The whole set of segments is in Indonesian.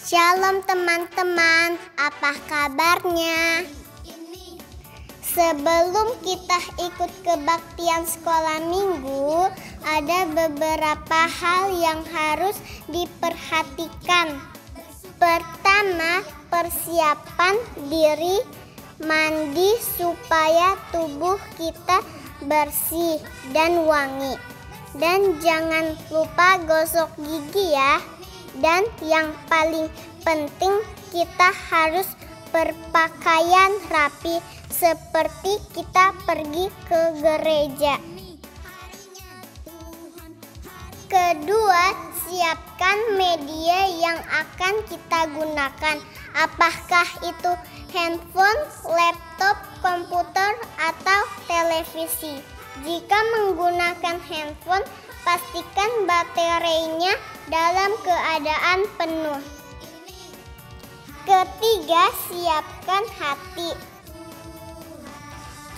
Shalom teman-teman, apa kabarnya? Sebelum kita ikut kebaktian sekolah minggu, ada beberapa hal yang harus diperhatikan. Pertama, persiapan diri, mandi supaya tubuh kita bersih dan wangi. Dan jangan lupa gosok gigi ya. Dan yang paling penting, kita harus berpakaian rapi seperti kita pergi ke gereja. Kedua, siapkan media yang akan kita gunakan. Apakah itu handphone, laptop, komputer, atau televisi? Jika menggunakan handphone, pastikan baterainya dalam keadaan penuh. Ketiga, siapkan hati.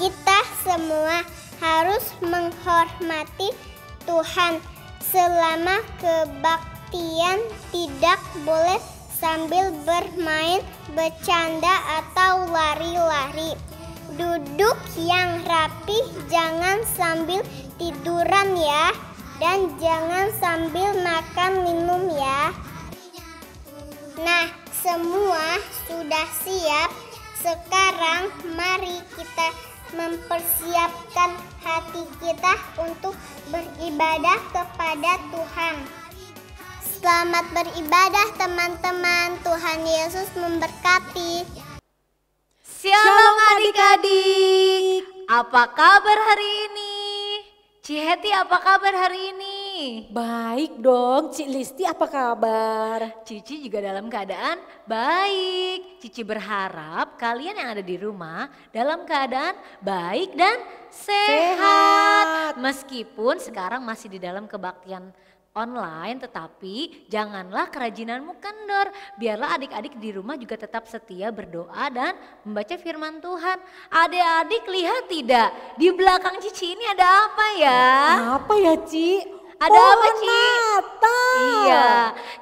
Kita semua harus menghormati Tuhan. Selama kebaktian tidak boleh sambil bermain, bercanda, atau lari-lari. Duduk yang rapi, jangan sambil tiduran ya. Dan jangan sambil makan minum ya. Nah, semua sudah siap. Sekarang mari kita mempersiapkan hati kita untuk beribadah kepada Tuhan. Selamat beribadah teman-teman. Tuhan Yesus memberkati. Shalom adik-adik. Apa kabar hari ini? Ciheti, apa kabar hari ini? Baik dong, Cik Listi, apa kabar? Cici juga dalam keadaan baik. Cici berharap kalian yang ada di rumah dalam keadaan baik dan sehat. Meskipun sekarang masih di dalam kebaktian online, tetapi janganlah kerajinanmu kendor. Biarlah adik-adik di rumah juga tetap setia berdoa dan membaca firman Tuhan. Adik-adik lihat tidak, di belakang Cici ini ada apa ya? Apa ya, Ci? Ada apa, Ci? Natal. Iya,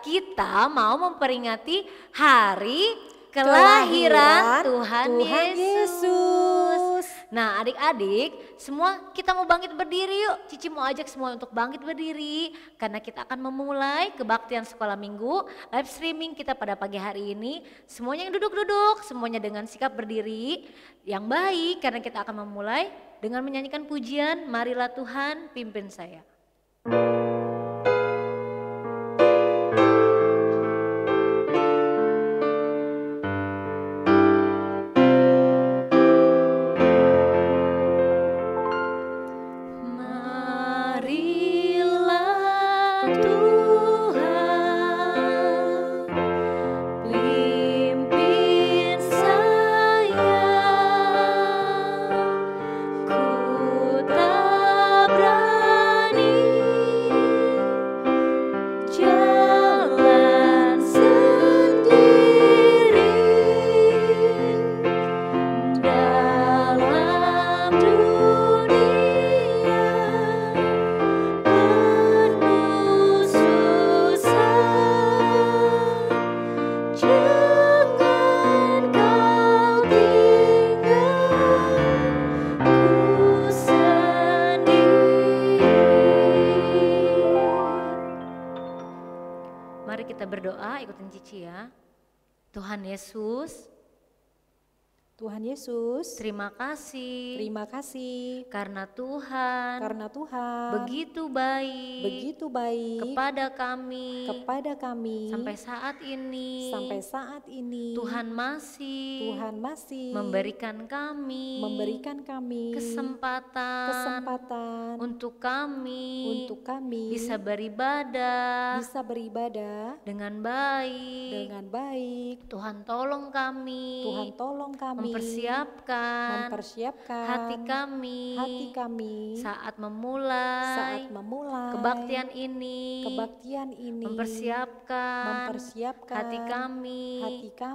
kita mau memperingati hari kelahiran Tuhan Yesus. Nah, adik-adik, semua kita mau bangkit berdiri yuk. Cici mau ajak semua untuk bangkit berdiri karena kita akan memulai kebaktian sekolah minggu live streaming kita pada pagi hari ini. Semuanya yang duduk-duduk, semuanya dengan sikap berdiri yang baik karena kita akan memulai dengan menyanyikan pujian Marilah Tuhan Pimpin Saya. Mari kita berdoa, ikutin Cici ya. Tuhan Yesus, terima kasih. Terima kasih. Karena Tuhan begitu baik kepada kami. Sampai saat ini Tuhan masih memberikan kami kesempatan untuk kami bisa beribadah dengan baik. Tuhan tolong kami mempersiapkan hati hati kami saat memulai kebaktian ini, mempersiapkan hati kami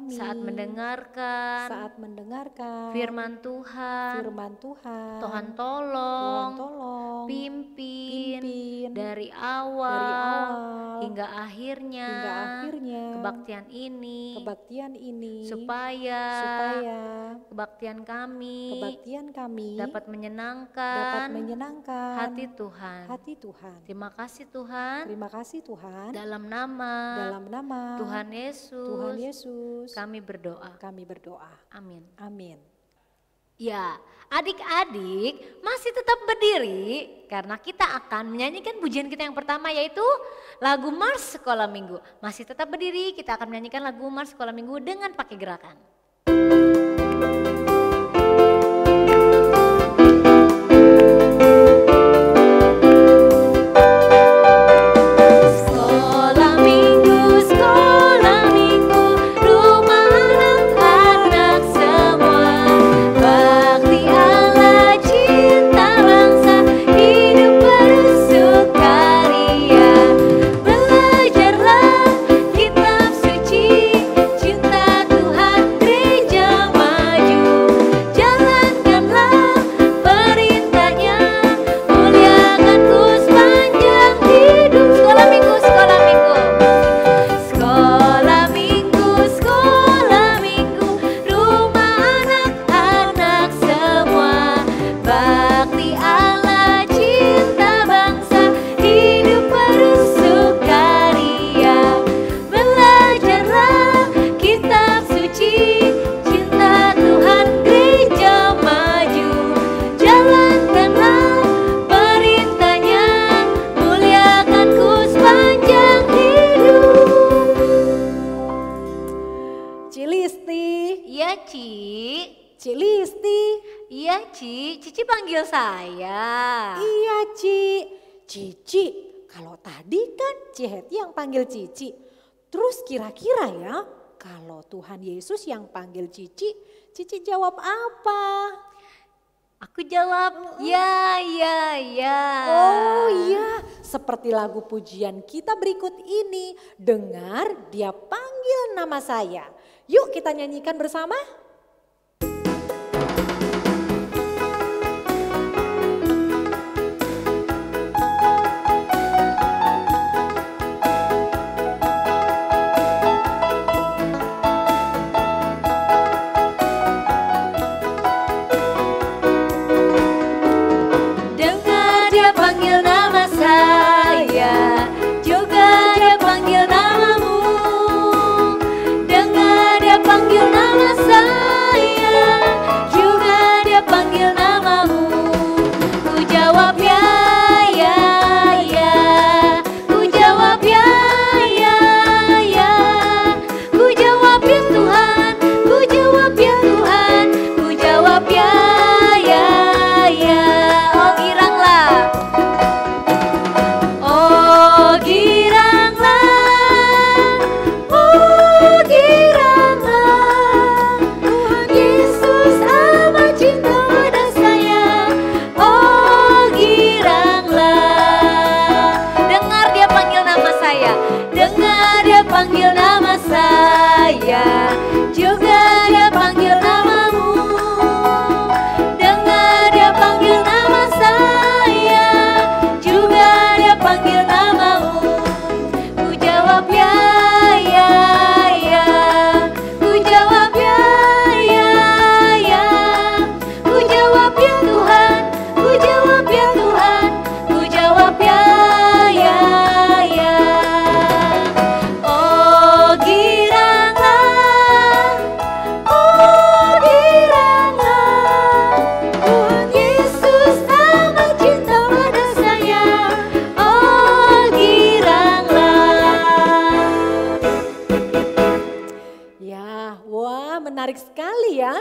saat mendengarkan firman Tuhan. Tuhan tolong pimpin dari awal hingga akhirnya kebaktian ini supaya kebaktian kami dapat menyenangkan hati Tuhan. Terima kasih Tuhan. Dalam nama Tuhan Yesus kami berdoa. Amin. Ya, adik-adik masih tetap berdiri karena kita akan menyanyikan pujian kita yang pertama yaitu lagu Mars Sekolah Minggu. Masih tetap berdiri, kita akan menyanyikan lagu Mars Sekolah Minggu dengan pakai gerakan. Cici panggil saya. Iya Cici, kalau tadi kan Ciheti yang panggil Cici. Terus kira-kira ya kalau Tuhan Yesus yang panggil Cici jawab apa? Aku jawab ya. Oh iya, seperti lagu pujian kita berikut ini. Dengar dia panggil nama saya. Yuk kita nyanyikan bersama.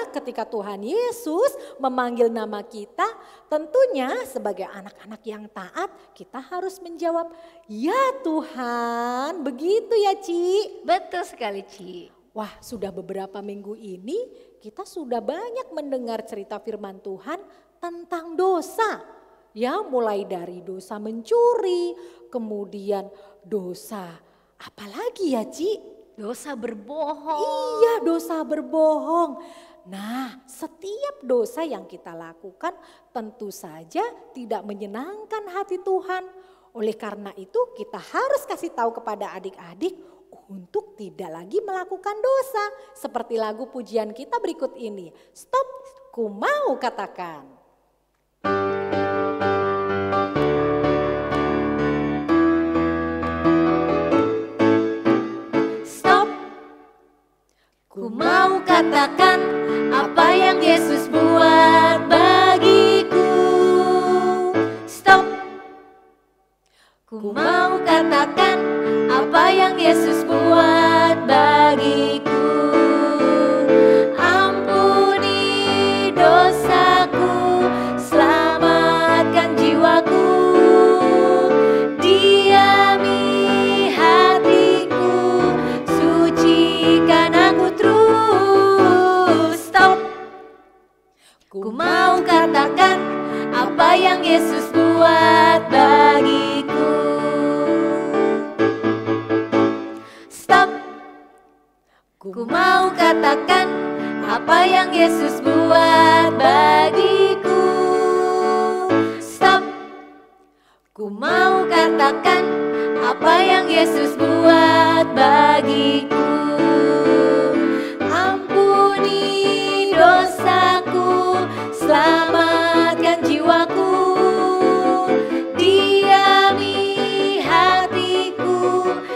Ketika Tuhan Yesus memanggil nama kita, tentunya sebagai anak-anak yang taat kita harus menjawab, ya Tuhan, begitu ya Ci? Betul sekali Ci. Wah, sudah beberapa minggu ini kita sudah banyak mendengar cerita firman Tuhan tentang dosa. Ya, mulai dari dosa mencuri, kemudian dosa apalagi ya, Ci? Dosa berbohong. Iya, dosa berbohong. Nah, setiap dosa yang kita lakukan tentu saja tidak menyenangkan hati Tuhan. Oleh karena itu kita harus kasih tahu kepada adik-adik untuk tidak lagi melakukan dosa. Seperti lagu pujian kita berikut ini. Stop, ku mau katakan. Stop, ku mau katakan apa yang Yesus buat bagiku. Stop, ku mau katakan apa yang Yesus buat bagiku. Ampuni dosaku, selamatkan jiwaku, diami hatiku, sucikan aku terus. Stop, ku mau katakan apa yang Yesus buat bagiku. Stop, ku mau katakan apa yang Yesus buat bagiku. Stop, ku mau katakan apa yang Yesus buat bagiku. Ampuni dosaku, selamatkan jiwaku, diami hatiku,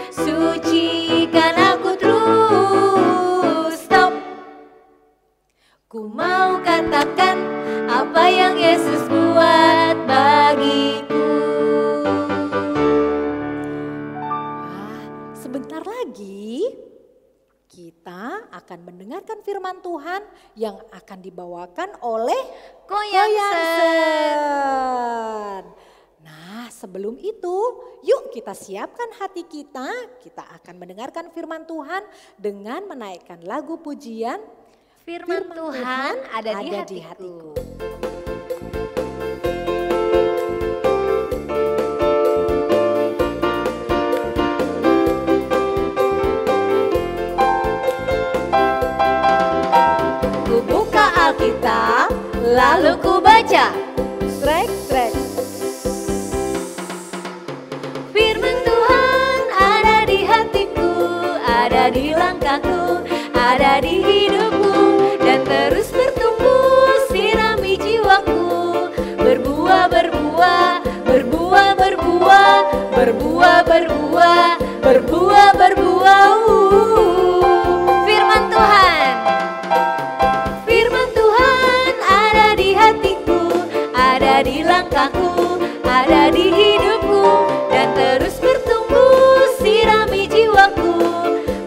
sucikan aku terus. Stop, ku mau katakan apa yang Yesus buat bagiku. Sebentar lagi kita akan mendengarkan firman Tuhan yang akan dibawakan oleh Koyansen. Nah, sebelum itu yuk kita siapkan hati kita. Kita akan mendengarkan firman Tuhan dengan menaikkan lagu pujian. Firman Tuhan ada di hatiku. Ku buka Alkitab, lalu ku baca. Trek. Firman Tuhan ada di hatiku, ada di langkahku, ada di hidupku, dan terus bertumbuh sirami jiwaku. Berbuah, berbuah, berbuah, berbuah, berbuah, berbuah, berbuah, berbuah. Firman Tuhan. Firman Tuhan ada di hatiku, ada di langkahku, ada di hidupku, dan terus bertumbuh sirami jiwaku.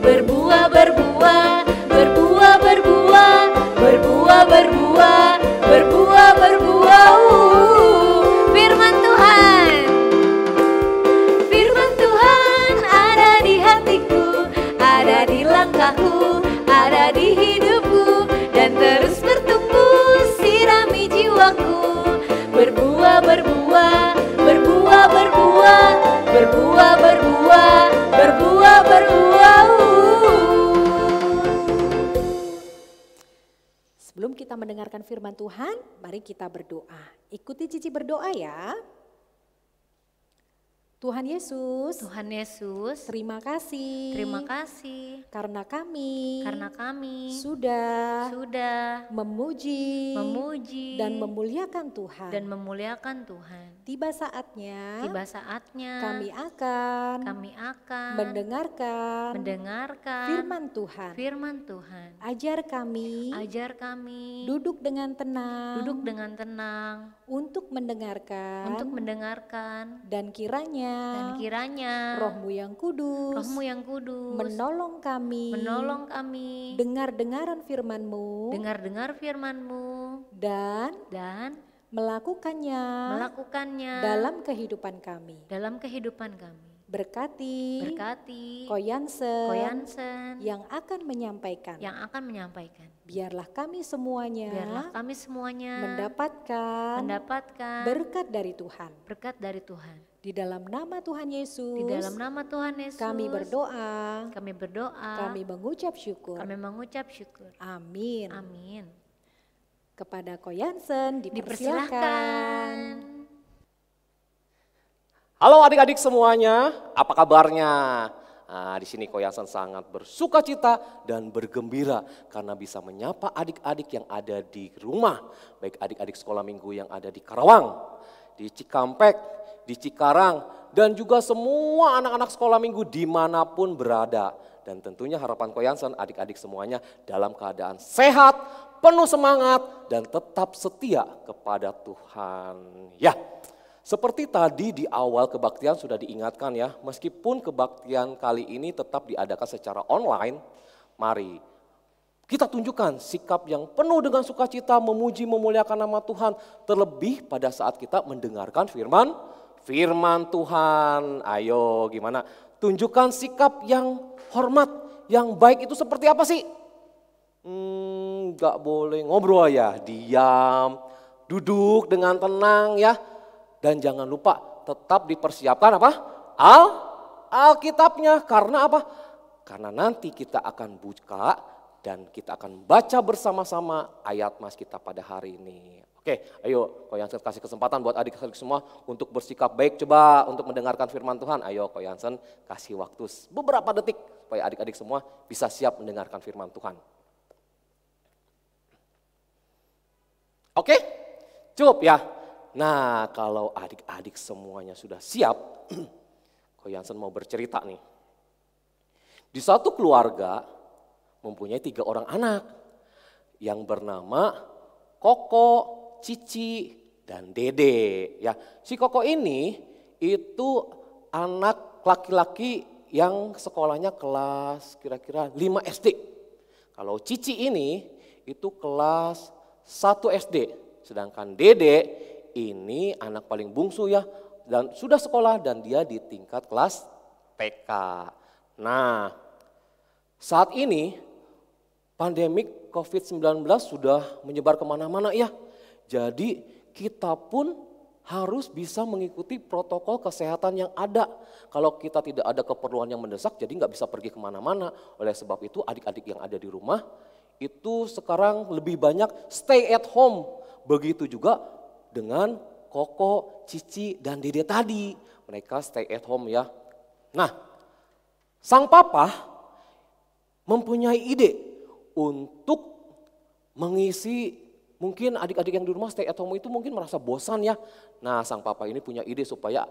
Berbuah, berbuah, berbuah, berbuah, berbuah, berbuah, berbuah, berbuah. Firman Tuhan. Firman Tuhan ada di hatiku, ada di langkahku, ada di hidupku, dan terus bertumbuh sirami jiwaku. Berbuah, berbuah, berbuah, berbuah, berbuah, berbuah, berbuah, berbuah. Sebelum kita mendengarkan firman Tuhan, mari kita berdoa. Ikuti Cici berdoa ya. Tuhan Yesus, Tuhan Yesus, terima kasih. terima kasih Karena kami sudah memuji memuji dan memuliakan Tuhan. dan memuliakan Tuhan. Tiba saatnya Tiba saatnya kami akan mendengarkan firman Tuhan. firman Tuhan. Ajar kami Ajar kami duduk dengan tenang untuk mendengarkan dan kiranya Rohmu yang kudus menolong kami dengar-dengaran firman-Mu dan melakukannya dalam kehidupan kami. dalam kehidupan kami. Berkati Berkati Koyansen yang akan menyampaikan. Biarlah kami semuanya mendapatkan berkat dari Tuhan. Di dalam nama Tuhan Yesus, kami berdoa, kami mengucap syukur. Amin. Kepada Ko Yansen dipersilakan. Halo adik-adik semuanya, apa kabarnya? Nah, di sini Ko Yansen sangat bersuka cita dan bergembira karena bisa menyapa adik-adik yang ada di rumah, baik adik-adik sekolah minggu yang ada di Karawang, di Cikampek, di Cikarang, dan juga semua anak-anak sekolah minggu dimanapun berada. Dan tentunya harapan Ko Yansen adik-adik semuanya dalam keadaan sehat, penuh semangat, dan tetap setia kepada Tuhan. Ya, seperti tadi di awal kebaktian sudah diingatkan ya, meskipun kebaktian kali ini tetap diadakan secara online, mari kita tunjukkan sikap yang penuh dengan sukacita memuji memuliakan nama Tuhan, terlebih pada saat kita mendengarkan firman Tuhan. Ayo gimana? Tunjukkan sikap yang hormat, yang baik itu seperti apa sih? Gak boleh ngobrol ya, diam, duduk dengan tenang ya. Dan jangan lupa tetap dipersiapkan apa? Alkitabnya, karena apa? Karena nanti kita akan buka dan kita akan baca bersama-sama ayat mas kita pada hari ini. Oke, ayo Ko Yansen kasih kesempatan buat adik-adik semua untuk bersikap baik, coba untuk mendengarkan firman Tuhan. Ayo Ko Yansen kasih waktu beberapa detik supaya adik-adik semua bisa siap mendengarkan firman Tuhan. Oke, cukup ya. Nah, kalau adik-adik semuanya sudah siap, Ko Yansen mau bercerita nih. Di satu keluarga mempunyai 3 orang anak yang bernama Koko, Cici, dan Dede. Ya, si Koko ini itu anak laki-laki yang sekolahnya kelas kira-kira 5 SD. Kalau Cici ini itu kelas 1 SD. Sedangkan Dede ini anak paling bungsu ya, dan sudah sekolah dan dia di tingkat kelas TK. Nah, saat ini pandemik COVID-19 sudah menyebar kemana-mana ya. Jadi kita pun harus bisa mengikuti protokol kesehatan yang ada. Kalau kita tidak ada keperluan yang mendesak, jadi nggak bisa pergi kemana-mana. Oleh sebab itu adik-adik yang ada di rumah itu sekarang lebih banyak stay at home. Begitu juga dengan Koko, Cici, dan Dede tadi. Mereka stay at home ya. Nah, sang papa mempunyai ide untuk mengisi, mungkin adik-adik yang di rumah stay at home itu mungkin merasa bosan ya. Nah, sang papa ini punya ide supaya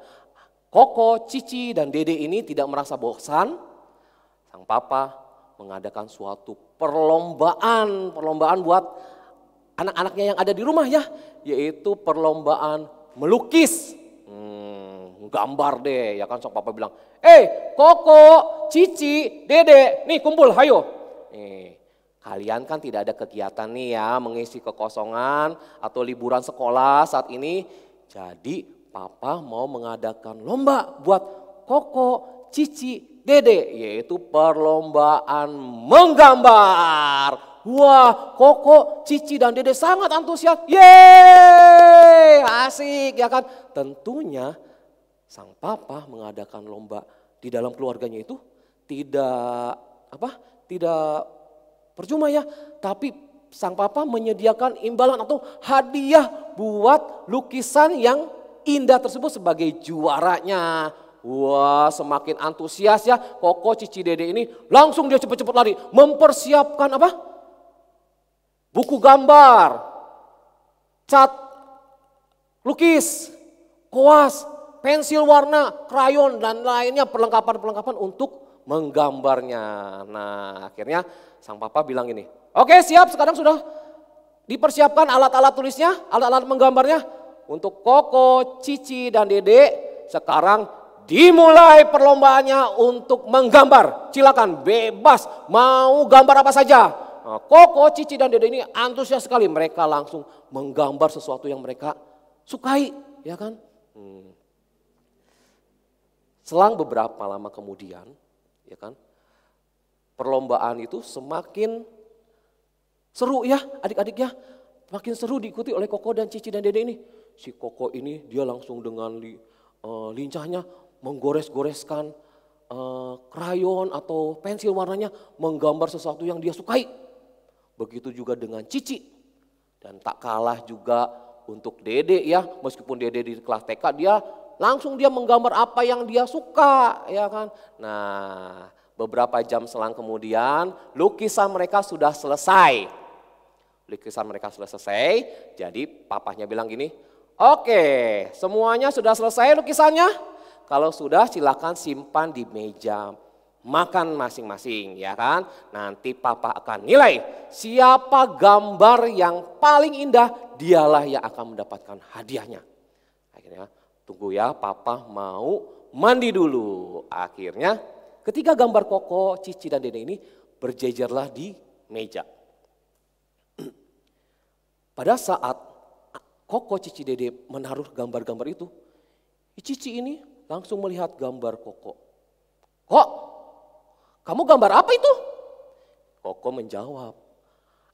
Koko, Cici, dan Dede ini tidak merasa bosan. Sang papa mengadakan suatu perlombaan buat anak-anaknya yang ada di rumah ya, yaitu perlombaan melukis. Gambar deh, ya kan sang papa bilang, Koko, Cici, Dede, nih kumpul, hayo. Kalian kan tidak ada kegiatan nih ya, mengisi kekosongan atau liburan sekolah saat ini. Jadi papa mau mengadakan lomba buat Koko, Cici, Dede, yaitu perlombaan menggambar. Wah, Koko, Cici, dan Dede sangat antusias. Yeay, asik ya kan. Tentunya sang papa mengadakan lomba di dalam keluarganya itu tidak percuma ya, tapi sang papa menyediakan imbalan atau hadiah buat lukisan yang indah tersebut sebagai juaranya. Wah, semakin antusias ya Koko, Cici, Dede ini, langsung dia cepet-cepet lari mempersiapkan apa? Buku gambar, cat lukis, koas, pensil warna, krayon, dan lainnya perlengkapan-perlengkapan untuk menggambarnya. Nah, akhirnya sang papa bilang ini, oke siap, sekarang sudah dipersiapkan alat-alat tulisnya, alat-alat menggambarnya untuk Koko, Cici, dan Dede. Sekarang dimulai perlombaannya untuk menggambar. Silakan bebas mau gambar apa saja. Nah, Koko, Cici, dan Dede ini antusias sekali. Mereka langsung menggambar sesuatu yang mereka sukai, ya kan? Selang beberapa lama kemudian, ya kan? perlombaan itu semakin seru ya adik-adik ya. Makin seru diikuti oleh Koko dan Cici dan Dede ini. Si Koko ini dia langsung dengan lincahnya menggores-goreskan krayon atau pensil warnanya menggambar sesuatu yang dia sukai. Begitu juga dengan Cici. Dan tak kalah juga untuk Dede ya, meskipun Dede di kelas TK dia langsung dia menggambar apa yang dia suka ya kan. Nah, beberapa jam selang kemudian lukisan mereka sudah selesai. Jadi papahnya bilang gini, oke, semuanya sudah selesai lukisannya? Kalau sudah silakan simpan di meja makan masing-masing ya kan. Nanti papa akan nilai siapa gambar yang paling indah, dialah yang akan mendapatkan hadiahnya. Akhirnya tunggu ya, papa mau mandi dulu. Akhirnya ketiga gambar Koko, Cici dan Dede ini berjejerlah di meja. Pada saat Koko, Cici, Dede menaruh gambar-gambar itu, Cici ini langsung melihat gambar Koko. Kok, kamu gambar apa itu? Koko menjawab,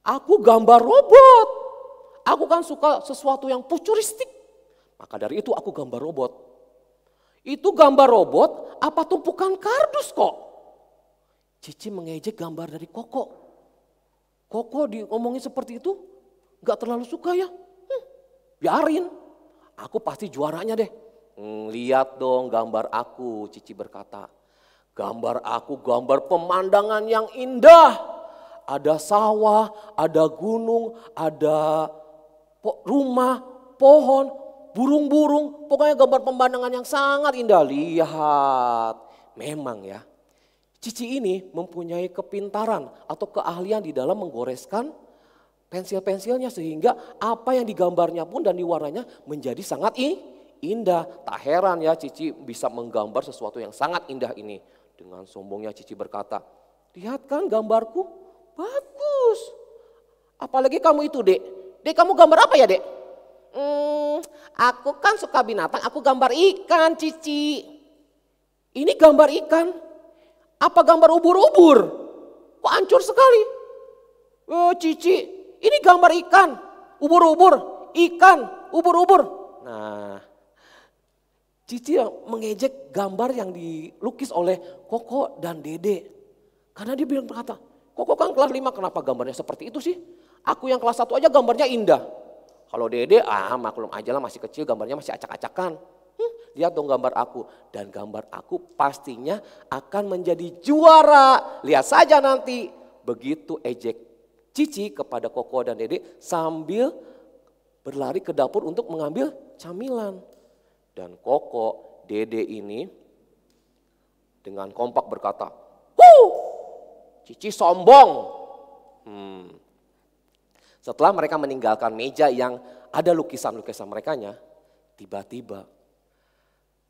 aku gambar robot. Aku kan suka sesuatu yang futuristik. Maka dari itu aku gambar robot. Itu gambar robot apa tumpukan kardus kok? Cici mengejek gambar dari Koko. Koko diomongin seperti itu gak terlalu suka ya. Biarin, aku pasti juaranya deh. Lihat dong gambar aku, Cici berkata. Gambar aku gambar pemandangan yang indah. Ada sawah, ada gunung, ada rumah, pohon, burung-burung. Pokoknya gambar pemandangan yang sangat indah. Lihat, memang ya. Cici ini mempunyai kepintaran atau keahlian di dalam menggoreskan pensil-pensilnya sehingga apa yang digambarnya pun dan diwarnanya menjadi sangat indah. Tak heran ya Cici bisa menggambar sesuatu yang sangat indah ini. Dengan sombongnya Cici berkata, lihat kan gambarku bagus. Apalagi kamu itu Dek. Dek kamu gambar apa ya Dek? Aku kan suka binatang, aku gambar ikan Cici. Ini gambar ikan. Apa gambar ubur-ubur? Kok hancur sekali? Oh Cici. Ini gambar ikan, ubur-ubur, ikan, ubur-ubur. Nah, Cici mengejek gambar yang dilukis oleh Koko dan Dede. Karena dia bilang berkata, Koko kan kelas 5 kenapa gambarnya seperti itu sih? Aku yang kelas 1 aja gambarnya indah. Kalau Dede, maklum aja lah masih kecil gambarnya masih acak-acakan. Lihat dong gambar aku. Dan gambar aku pastinya akan menjadi juara. Lihat saja nanti. Begitu ejek Cici kepada Koko dan Dede sambil berlari ke dapur untuk mengambil camilan. Dan Koko, Dede ini dengan kompak berkata, Cici sombong. Setelah mereka meninggalkan meja yang ada lukisan-lukisan merekanya, tiba-tiba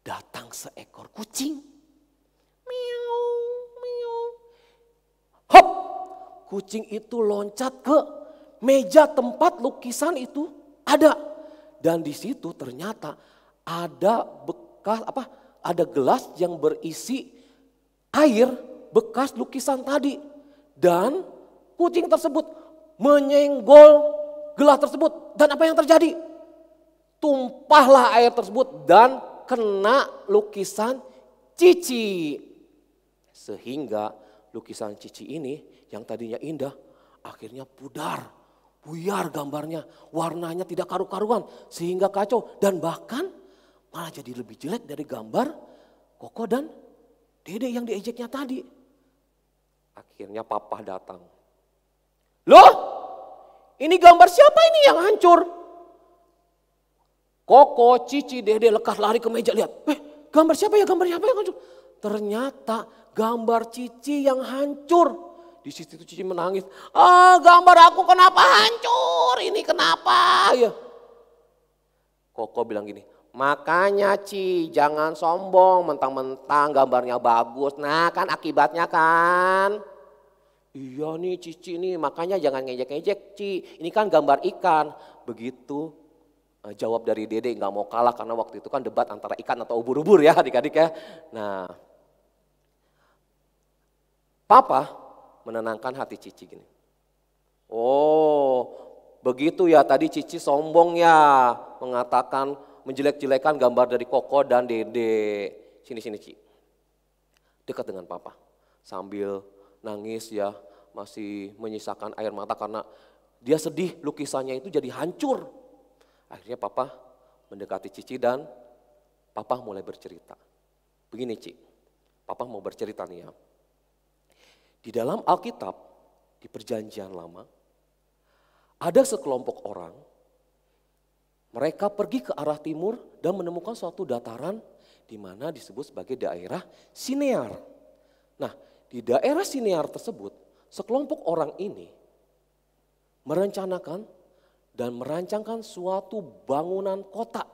datang seekor kucing. Miau, miau. Hop! Kucing itu loncat ke meja tempat lukisan itu ada. Dan di situ ternyata ada bekas ada gelas yang berisi air bekas lukisan tadi. Dan kucing tersebut menyenggol gelas tersebut. Dan apa yang terjadi? Tumpahlah air tersebut dan kena lukisan Cici. Sehingga lukisan Cici ini yang tadinya indah, akhirnya pudar, buyar gambarnya, warnanya tidak karu-karuan sehingga kacau dan bahkan malah jadi lebih jelek dari gambar Koko dan Dede yang diejeknya tadi. Akhirnya papa datang. Loh, ini gambar siapa ini yang hancur? Koko, Cici, Dede lekas lari ke meja lihat. Gambar siapa ya yang hancur? Ternyata gambar Cici yang hancur. Di situ Cici menangis. Gambar aku kenapa hancur? Ini kenapa? Ya. Koko bilang gini, makanya Ci jangan sombong mentang-mentang gambarnya bagus. Nah kan akibatnya kan. Iya nih Cici nih makanya jangan ngejek-ngejek Ci. Ini kan gambar ikan. Begitu jawab dari Dede gak mau kalah karena waktu itu kan debat antara ikan atau ubur-ubur ya adik-adik ya. Nah Papa menenangkan hati Cici gini. Oh, begitu ya tadi Cici sombong ya, mengatakan menjelek-jelekan gambar dari Koko dan Dede. Sini Ci, dekat dengan papa. Sambil nangis ya, masih menyisakan air mata karena dia sedih lukisannya itu jadi hancur. Akhirnya papa mendekati Cici dan papa mulai bercerita. Begini Ci, papa mau bercerita nih ya. Di dalam Alkitab, di perjanjian lama, ada sekelompok orang, mereka pergi ke arah timur dan menemukan suatu dataran di mana disebut sebagai daerah Sinear. Nah, di daerah Sinear tersebut, sekelompok orang ini merencanakan dan merancangkan suatu bangunan kota.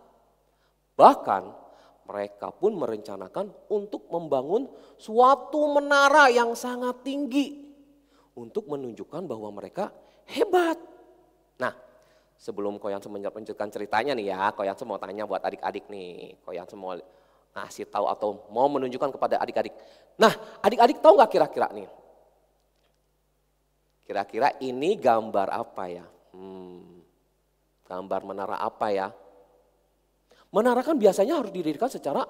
Bahkan mereka pun merencanakan untuk membangun suatu menara yang sangat tinggi untuk menunjukkan bahwa mereka hebat. Nah, sebelum Koyanse melanjutkan ceritanya nih ya, Koyanse mau tanya buat adik-adik nih. Koyanse mau ngasih tahu atau mau menunjukkan kepada adik-adik. Nah, adik-adik tahu nggak kira-kira nih? Kira-kira ini gambar apa ya? Gambar menara apa ya? Menara kan biasanya harus didirikan secara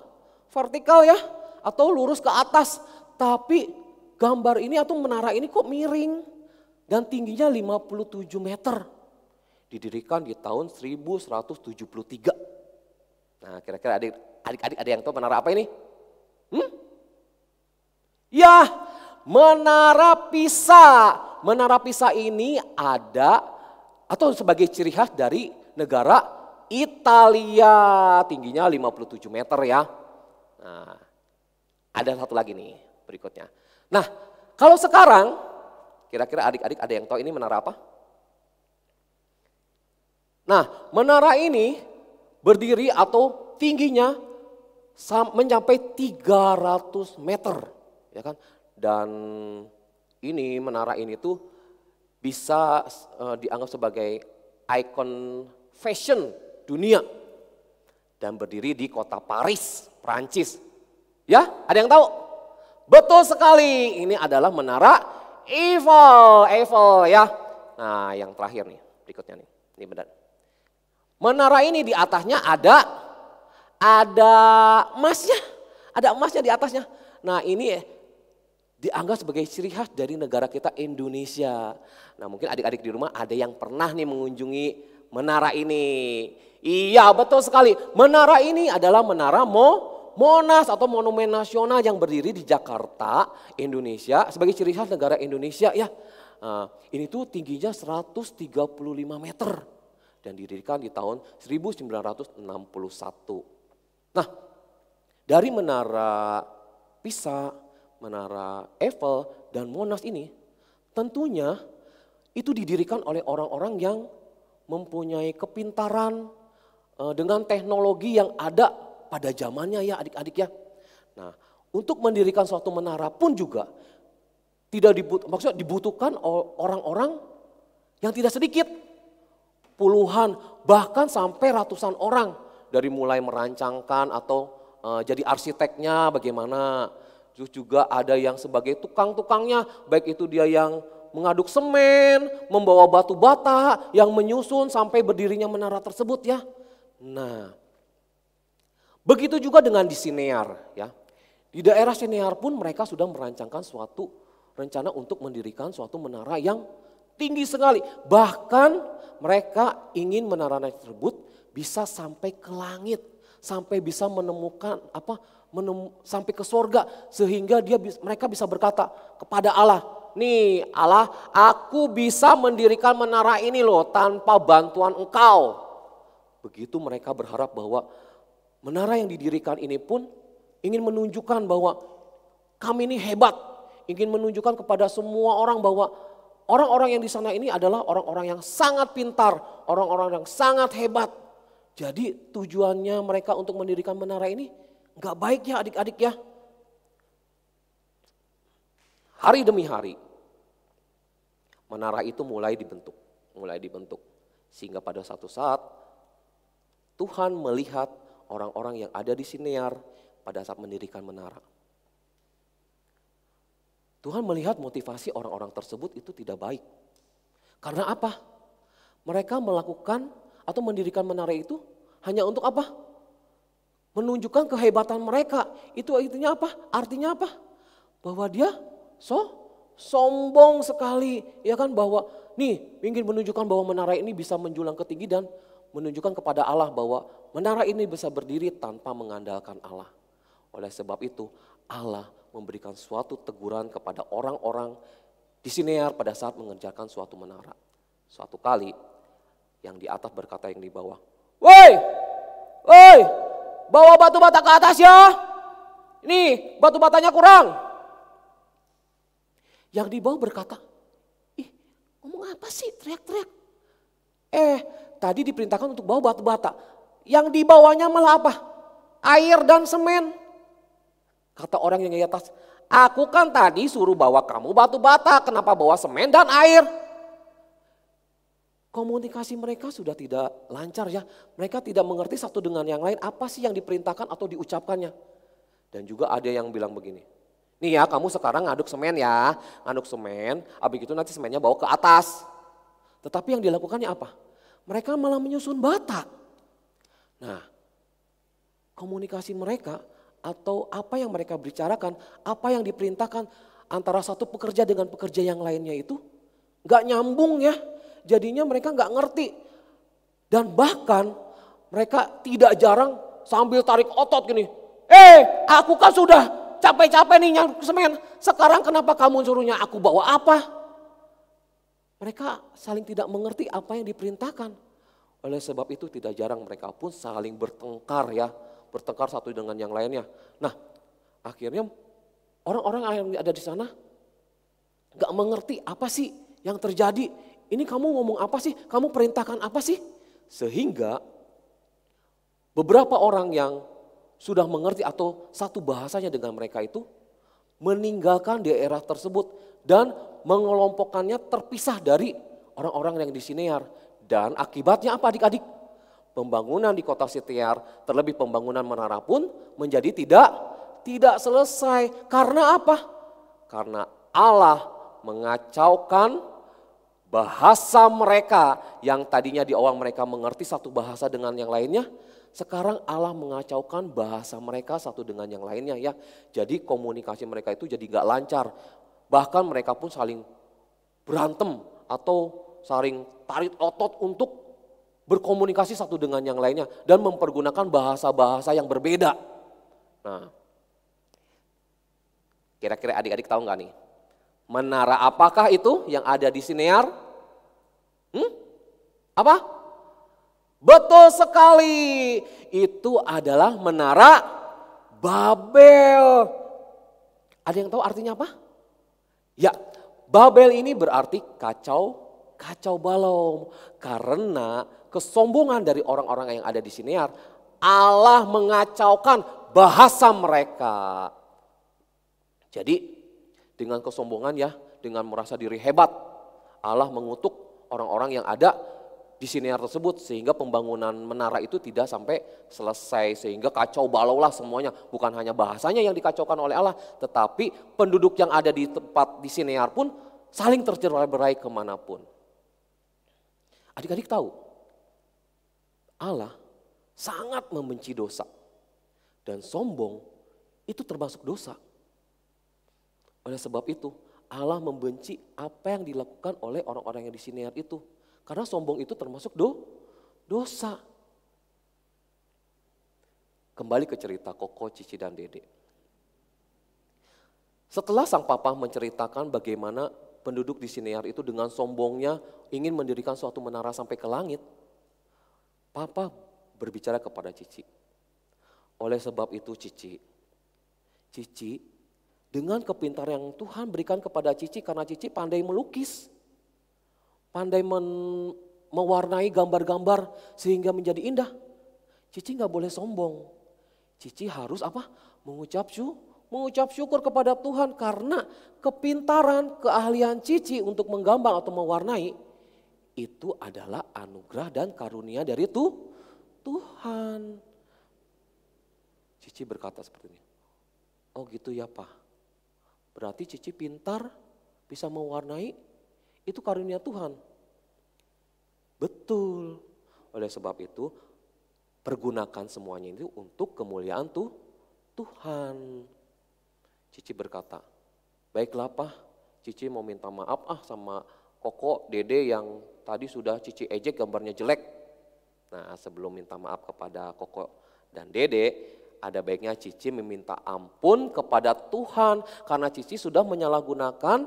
vertikal ya, atau lurus ke atas. Tapi gambar ini atau menara ini kok miring dan tingginya 57 meter. Didirikan di tahun 1173. Nah, kira-kira adik-adik ada yang tahu menara apa ini? Ya, Menara Pisa. Menara Pisa ini ada atau sebagai ciri khas dari negara Italia, tingginya 57 meter ya. Nah, ada satu lagi nih berikutnya. Nah, kalau sekarang kira-kira adik-adik ada yang tahu ini menara apa? Nah, menara ini berdiri atau tingginya mencapai 300 meter, ya kan? Dan ini menara ini tuh bisa dianggap sebagai ikon fashion dunia dan berdiri di kota Paris, Prancis. Ya, ada yang tahu? Betul sekali, ini adalah menara Eiffel ya. Nah, yang terakhir nih, berikutnya nih, ini benar. Menara ini di atasnya ada emasnya di atasnya. Nah, ini dianggap sebagai ciri khas dari negara kita Indonesia. Nah, mungkin adik-adik di rumah ada yang pernah nih mengunjungi menara ini. Iya, betul sekali. Menara ini adalah menara Monas atau Monumen Nasional yang berdiri di Jakarta, Indonesia sebagai ciri khas negara Indonesia ya. Nah, ini tuh tingginya 135 meter dan didirikan di tahun 1961. Nah, dari menara Pisa, menara Eiffel dan Monas ini tentunya itu didirikan oleh orang-orang yang mempunyai kepintaran dengan teknologi yang ada pada zamannya ya adik-adik ya. Nah, untuk mendirikan suatu menara pun juga maksudnya dibutuhkan orang-orang yang tidak sedikit. Puluhan bahkan sampai ratusan orang dari mulai merancangkan atau jadi arsiteknya bagaimana. Terus juga ada yang sebagai tukang-tukangnya, baik itu dia yang mengaduk semen, membawa batu bata, yang menyusun sampai berdirinya menara tersebut ya. Nah, begitu juga dengan di Sinear ya. Di daerah Sinear pun mereka sudah merancangkan suatu rencana untuk mendirikan suatu menara yang tinggi sekali. Bahkan mereka ingin menara tersebut bisa sampai ke langit, sampai bisa menemukan sampai ke sorga, sehingga mereka bisa berkata kepada Allah, nih Allah, aku bisa mendirikan menara ini loh tanpa bantuan Engkau. Begitu mereka berharap bahwa menara yang didirikan ini pun ingin menunjukkan bahwa kami ini hebat, ingin menunjukkan kepada semua orang bahwa orang-orang yang di sana ini adalah orang-orang yang sangat pintar, orang-orang yang sangat hebat. Jadi tujuannya mereka untuk mendirikan menara ini enggak baik ya adik-adik ya. Hari demi hari menara itu mulai dibentuk. Sehingga pada satu saat Tuhan melihat orang-orang yang ada di Sinear pada saat mendirikan menara. Tuhan melihat motivasi orang-orang tersebut itu tidak baik. Karena apa? Mereka melakukan atau mendirikan menara itu hanya untuk apa? Menunjukkan kehebatan mereka. Itu artinya apa? Artinya apa? Bahwa dia sombong sekali. Ya kan, bahwa nih ingin menunjukkan bahwa menara ini bisa menjulang ke tinggi dan menunjukkan kepada Allah bahwa menara ini bisa berdiri tanpa mengandalkan Allah. Oleh sebab itu Allah memberikan suatu teguran kepada orang-orang di Sinear pada saat mengerjakan suatu menara. Suatu kali yang di atas berkata yang di bawah, "Woi, woi, bawa batu bata ke atas ya. Ini batu batanya kurang." Yang di bawah berkata, "Ih, ngomong apa sih teriak-teriak? Tadi diperintahkan untuk bawa batu bata. Yang di bawahnya malah apa? Air dan semen." Kata orang yang di atas, "Aku kan tadi suruh bawa kamu batu bata, kenapa bawa semen dan air?" Komunikasi mereka sudah tidak lancar ya. Mereka tidak mengerti satu dengan yang lain apa sih yang diperintahkan atau diucapkannya. Dan juga ada yang bilang begini, "Nih ya, kamu sekarang ngaduk semen ya, ngaduk semen, habis itu nanti semennya bawa ke atas." Tetapi yang dilakukannya apa? Mereka malah menyusun bata. Nah, komunikasi mereka atau apa yang mereka bicarakan, apa yang diperintahkan antara satu pekerja dengan pekerja yang lainnya itu gak nyambung ya. Jadinya mereka gak ngerti. Dan bahkan mereka tidak jarang sambil tarik otot gini. Aku kan sudah capek-capek nih nyangkut semen. Sekarang kenapa kamu suruhnya aku bawa apa? Mereka saling tidak mengerti apa yang diperintahkan. Oleh sebab itu tidak jarang mereka pun saling bertengkar ya. Bertengkar satu dengan yang lainnya. Nah, akhirnya orang-orang yang ada di sana gak mengerti apa sih yang terjadi. Ini kamu ngomong apa sih? Kamu perintahkan apa sih? Sehingga beberapa orang yang sudah mengerti atau satu bahasanya dengan mereka itu meninggalkan daerah tersebut dan mengelompokkannya terpisah dari orang-orang yang di Sinear. Dan akibatnya apa adik-adik? Pembangunan di kota Sinear, terlebih pembangunan menara pun menjadi tidak selesai. Karena apa? Karena Allah mengacaukan bahasa mereka yang tadinya di awal mereka mengerti satu bahasa dengan yang lainnya. Sekarang Allah mengacaukan bahasa mereka satu dengan yang lainnya ya. Jadi komunikasi mereka itu jadi gak lancar. Bahkan mereka pun saling berantem atau saling tarik otot untuk berkomunikasi satu dengan yang lainnya dan mempergunakan bahasa-bahasa yang berbeda. Nah, kira-kira adik-adik tahu nggak nih? Menara apakah itu yang ada di Sinear? Apa? Betul sekali, itu adalah menara Babel. Ada yang tahu artinya apa? Ya, Babel ini berarti kacau balau. Karena kesombongan dari orang-orang yang ada di Sinear, Allah mengacaukan bahasa mereka. Jadi dengan kesombongan ya, dengan merasa diri hebat, Allah mengutuk orang-orang yang ada di Sinear tersebut sehingga pembangunan menara itu tidak sampai selesai, sehingga kacau balau lah semuanya. Bukan hanya bahasanya yang dikacaukan oleh Allah, tetapi penduduk yang ada di tempat di Sinear pun saling tercerai-berai kemanapun. Adik-adik tahu, Allah sangat membenci dosa dan sombong itu termasuk dosa. Oleh sebab itu Allah membenci apa yang dilakukan oleh orang-orang yang di Sinear itu. Karena sombong itu termasuk dosa. Kembali ke cerita Koko, Cici, dan Dede. Setelah sang papa menceritakan bagaimana penduduk di Sinear itu dengan sombongnya ingin mendirikan suatu menara sampai ke langit, papa berbicara kepada Cici. Oleh sebab itu Cici, dengan kepintaran yang Tuhan berikan kepada Cici karena Cici pandai melukis, pandai mewarnai gambar-gambar sehingga menjadi indah. Cici gak boleh sombong. Cici harus apa? Mengucap syukur kepada Tuhan karena kepintaran, keahlian Cici untuk menggambar atau mewarnai itu adalah anugerah dan karunia dari Tuhan. Cici berkata seperti ini, "Oh gitu ya Pak, berarti Cici pintar, bisa mewarnai, itu karunia Tuhan. Betul. Oleh sebab itu, pergunakan semuanya itu untuk kemuliaan Tuhan. Cici berkata, baiklah Pak, Cici mau minta maaf sama Koko, Dede yang tadi sudah Cici ejek gambarnya jelek. Nah, sebelum minta maaf kepada Koko dan Dede, ada baiknya Cici meminta ampun kepada Tuhan karena Cici sudah menyalahgunakan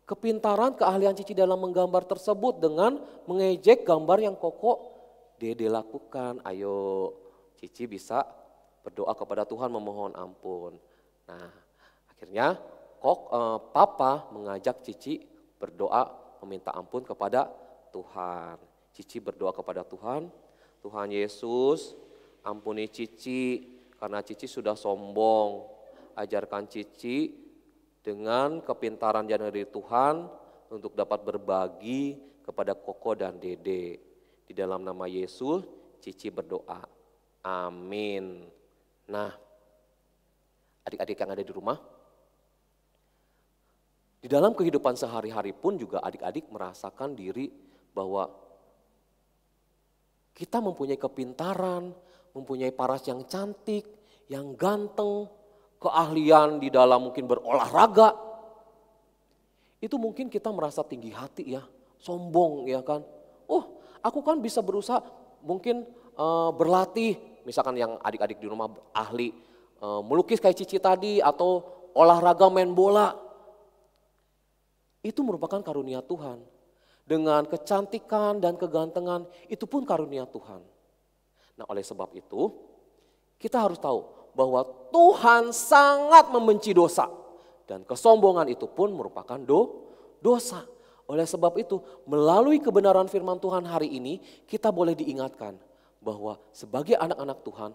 kepintaran, keahlian Cici dalam menggambar tersebut dengan mengejek gambar yang Koko, Dede lakukan. Ayo, Cici bisa berdoa kepada Tuhan memohon ampun. Nah, akhirnya Papa mengajak Cici berdoa meminta ampun kepada Tuhan. Cici berdoa kepada Tuhan, Tuhan Yesus ampuni Cici karena Cici sudah sombong. Ajarkan Cici dengan kepintaran yang dari Tuhan untuk dapat berbagi kepada Koko dan Dede. Di dalam nama Yesus, Cici berdoa. Amin. Nah, adik-adik yang ada di rumah, di dalam kehidupan sehari-hari pun juga adik-adik merasakan diri bahwa kita mempunyai kepintaran, mempunyai paras yang cantik, yang ganteng, keahlian di dalam mungkin berolahraga. Itu mungkin kita merasa tinggi hati ya, sombong ya kan. Oh, aku kan bisa berusaha mungkin berlatih, misalkan yang adik-adik di rumah ahli melukis kayak Cici tadi atau olahraga main bola. Itu merupakan karunia Tuhan. Dengan kecantikan dan kegantengan itu pun karunia Tuhan. Nah, oleh sebab itu kita harus tahu bahwa Tuhan sangat membenci dosa. Dan kesombongan itu pun merupakan dosa. Oleh sebab itu melalui kebenaran firman Tuhan hari ini kita boleh diingatkan bahwa sebagai anak-anak Tuhan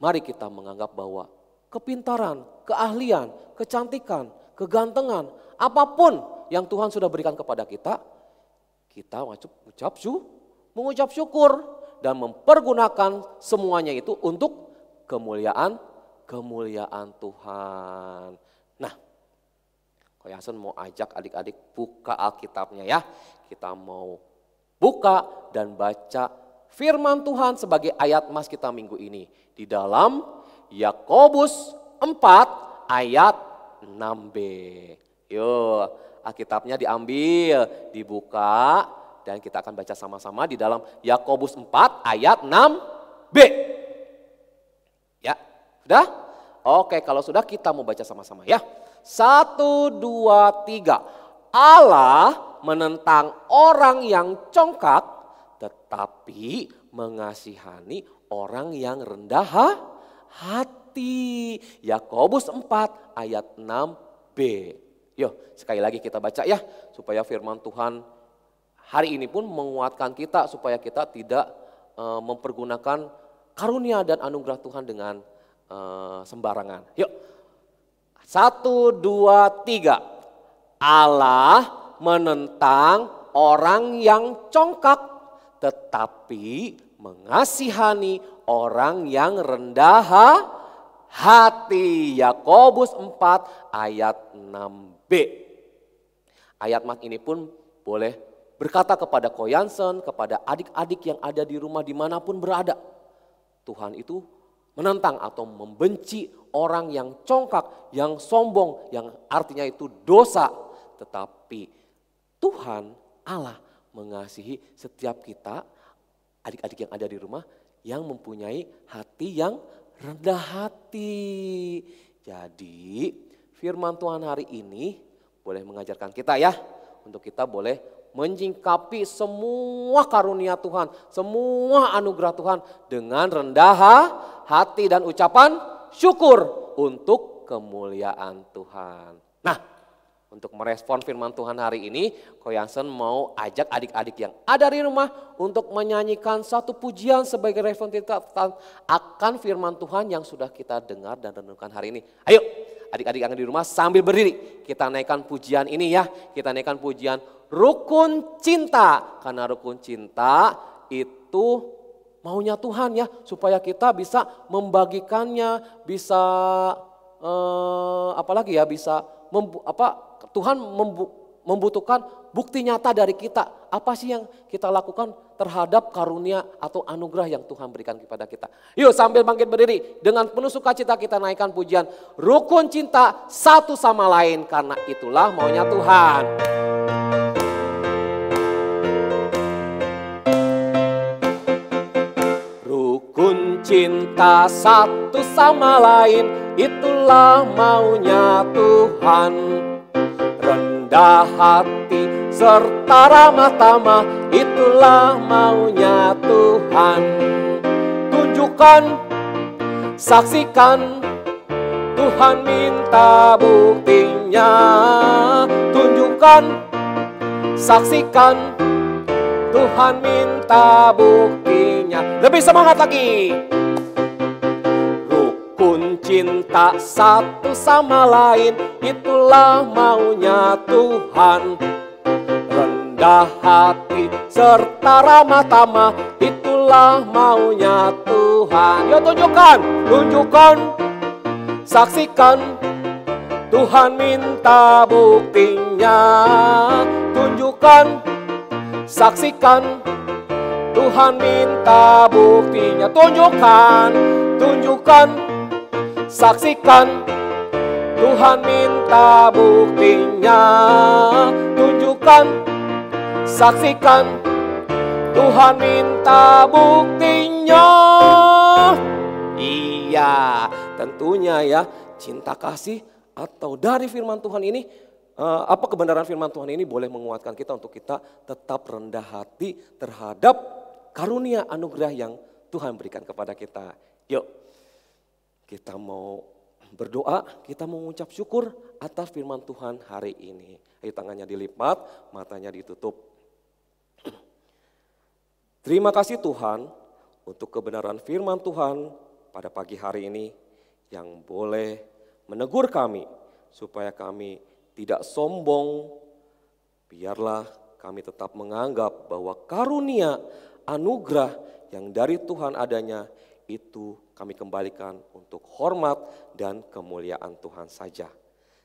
mari kita menganggap bahwa kepintaran, keahlian, kecantikan, kegantengan, apapun yang Tuhan sudah berikan kepada kita, kita wajib mengucap syukur dan mempergunakan semuanya itu untuk kemuliaan Tuhan. Nah, Ko Yason mau ajak adik-adik buka Alkitabnya ya. Kita mau buka dan baca firman Tuhan sebagai ayat mas kita minggu ini. Di dalam Yakobus 4 ayat 6b. Yuk. Alkitabnya diambil, dibuka, dan kita akan baca sama-sama di dalam Yakobus 4 ayat 6b. Ya, sudah? Oke, kalau sudah kita mau baca sama-sama ya. 1, 2, 3. Allah menentang orang yang congkak, tetapi mengasihani orang yang rendah hati. Yakobus 4 ayat 6b. Yuk sekali lagi kita baca ya, supaya firman Tuhan hari ini pun menguatkan kita supaya kita tidak mempergunakan karunia dan anugerah Tuhan dengan sembarangan. Yuk, 1, 2, 3. Allah menentang orang yang congkak, tetapi mengasihani orang yang rendah hati. Yakobus 4 ayat 6b. Ayat mas ini pun boleh berkata kepada Ko Yason, kepada adik-adik yang ada di rumah dimanapun berada. Tuhan itu menentang atau membenci orang yang congkak, yang sombong, yang artinya itu dosa. Tetapi Tuhan Allah mengasihi setiap kita, adik-adik yang ada di rumah, yang mempunyai hati yang rendah hati. Jadi firman Tuhan hari ini boleh mengajarkan kita ya, untuk kita boleh menyingkapi semua karunia Tuhan, semua anugerah Tuhan dengan rendah hati dan ucapan syukur untuk kemuliaan Tuhan. Nah, untuk merespon firman Tuhan hari ini, Ko Yason mau ajak adik-adik yang ada di rumah untuk menyanyikan satu pujian sebagai respon kita akan firman Tuhan yang sudah kita dengar dan renungkan hari ini. Ayo adik-adik yang ada di rumah sambil berdiri kita naikkan pujian ini ya. Kita naikkan pujian Rukun Cinta. Karena rukun cinta itu maunya Tuhan ya, supaya kita bisa membagikannya, bisa apalagi ya, bisa Tuhan membutuhkan bukti nyata dari kita. Apa sih yang kita lakukan terhadap karunia atau anugerah yang Tuhan berikan kepada kita. Yuk sambil bangkit berdiri, dengan penuh sukacita kita naikkan pujian rukun cinta satu sama lain, karena itulah maunya Tuhan. Rukun cinta satu sama lain, itulah maunya Tuhan. Rendah hati serta ramah tamah, itulah maunya Tuhan. Tunjukkan, saksikan, Tuhan minta buktinya. Tunjukkan, saksikan, Tuhan minta buktinya. Lebih semangat lagi. Rukun cinta satu sama lain, itulah maunya Tuhan. Rendah hati serta ramah tamah, itulah maunya Tuhan. Yuk tunjukkan, tunjukkan, saksikan, Tuhan minta buktinya. Tunjukkan, saksikan, Tuhan minta buktinya. Tunjukkan, tunjukkan, saksikan, Tuhan minta buktinya. Tunjukkan, saksikan, Tuhan minta buktinya. Iya, tentunya ya, cinta kasih atau dari firman Tuhan ini, kebenaran firman Tuhan ini boleh menguatkan kita untuk kita tetap rendah hati terhadap karunia anugerah yang Tuhan berikan kepada kita. Yuk, kita mau berdoa, kita mau mengucap syukur atas firman Tuhan hari ini. Ayo tangannya dilipat, matanya ditutup. Terima kasih Tuhan untuk kebenaran firman Tuhan pada pagi hari ini yang boleh menegur kami supaya kami tidak sombong. Biarlah kami tetap menganggap bahwa karunia anugerah yang dari Tuhan adanya itu kami kembalikan untuk hormat dan kemuliaan Tuhan saja.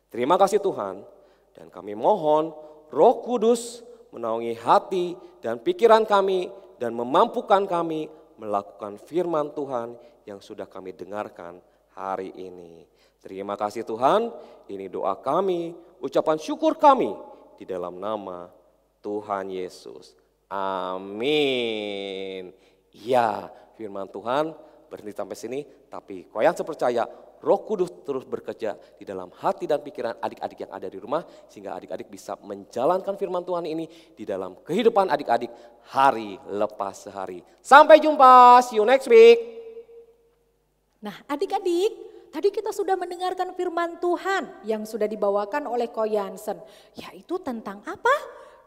Terima kasih Tuhan, dan kami mohon Roh Kudus menaungi hati dan pikiran kami dan memampukan kami melakukan firman Tuhan yang sudah kami dengarkan hari ini. Terima kasih Tuhan, ini doa kami, ucapan syukur kami di dalam nama Tuhan Yesus. Amin. Ya, firman Tuhan berhenti sampai sini, tapi kau yang percaya Roh Kudus terus bekerja di dalam hati dan pikiran adik-adik yang ada di rumah, sehingga adik-adik bisa menjalankan firman Tuhan ini di dalam kehidupan adik-adik hari lepas hari. Sampai jumpa, see you next week. Nah adik-adik, tadi kita sudah mendengarkan firman Tuhan yang sudah dibawakan oleh Ko Jansen, yaitu tentang apa?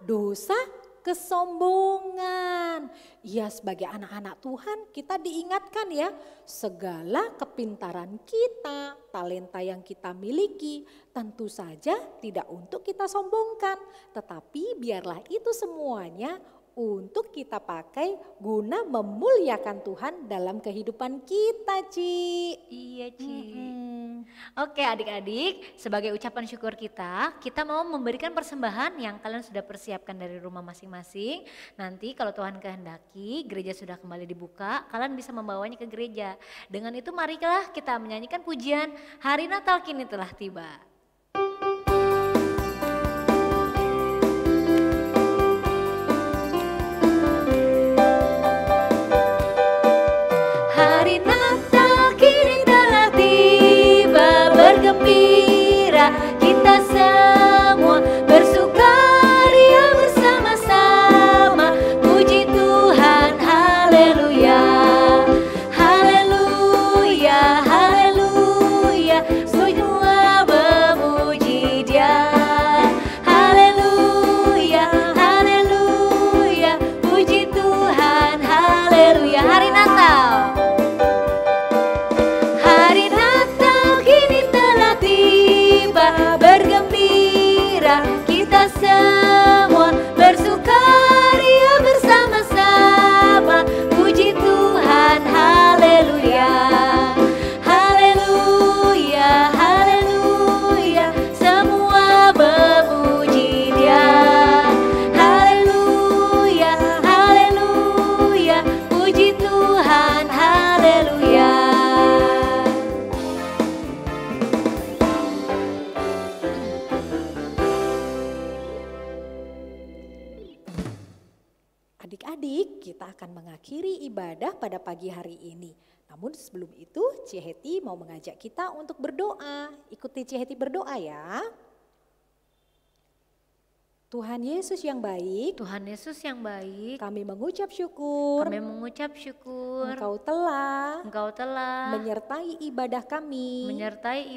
Dosa kesombongan. Ya, sebagai anak-anak Tuhan kita diingatkan ya, segala kepintaran kita, talenta yang kita miliki tentu saja tidak untuk kita sombongkan, tetapi biarlah itu semuanya untuk kita pakai guna memuliakan Tuhan dalam kehidupan kita, Ci. Iya, Ci. Oke adik-adik, sebagai ucapan syukur kita mau memberikan persembahan yang kalian sudah persiapkan dari rumah masing-masing. Nanti kalau Tuhan kehendaki, gereja sudah kembali dibuka, kalian bisa membawanya ke gereja. Dengan itu marilah kita menyanyikan pujian Hari Natal kini telah tiba. Hari Natal kini telah tiba, bergembira kita semua, bersukaria bersama-sama, puji Tuhan, haleluya, haleluya, haleluya, semua Adik-adik, kita akan mengakhiri ibadah pada pagi hari ini. Namun sebelum itu, Ciheti mau mengajak kita untuk berdoa. Ikuti Ciheti berdoa ya. Tuhan Yesus yang baik, Tuhan Yesus yang baik, kami mengucap syukur. kami mengucap syukur Engkau telah menyertai ibadah kami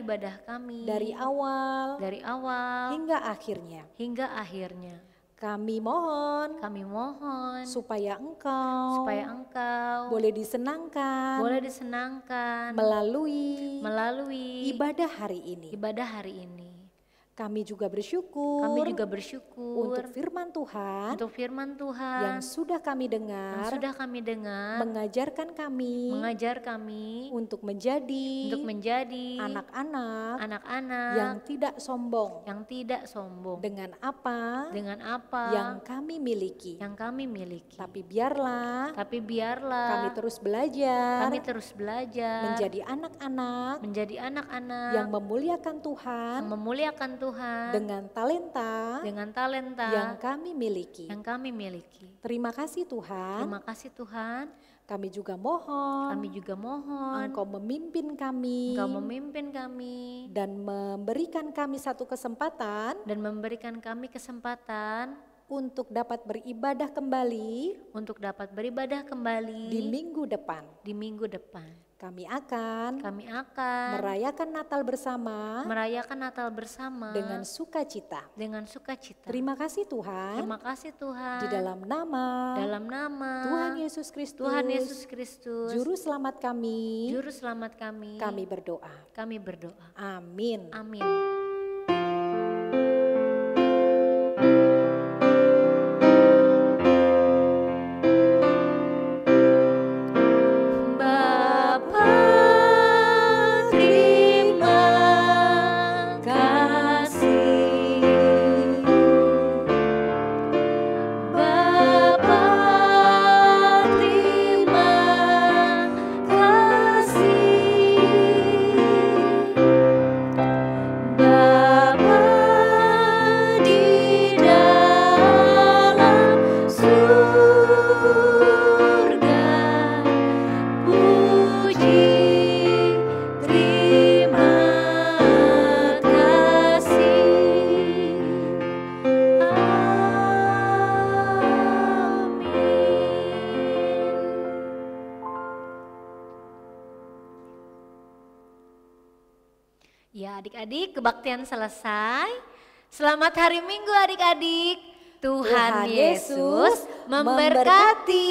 ibadah kami dari awal dari awal hingga akhirnya. hingga akhirnya. Kami mohon Kami mohon supaya Engkau boleh disenangkan melalui ibadah hari ini. hari ini. Kami juga bersyukur untuk firman Tuhan yang sudah kami dengar, mengajar kami untuk menjadi anak-anak yang tidak sombong dengan apa yang kami miliki. Tapi biarlah kami terus belajar menjadi anak-anak yang memuliakan Tuhan dengan talenta yang kami miliki. Terima kasih Tuhan. Kami juga mohon Engkau memimpin kami dan memberikan kami satu kesempatan untuk dapat beribadah kembali di minggu depan. Kami akan merayakan Natal bersama dengan sukacita. Terima kasih Tuhan. Di dalam nama Tuhan Yesus Kristus, Juru Selamat kami, kami berdoa. Amin. Amin. Ya adik-adik, kebaktian selesai. Selamat hari Minggu adik-adik. Tuhan Yesus memberkati.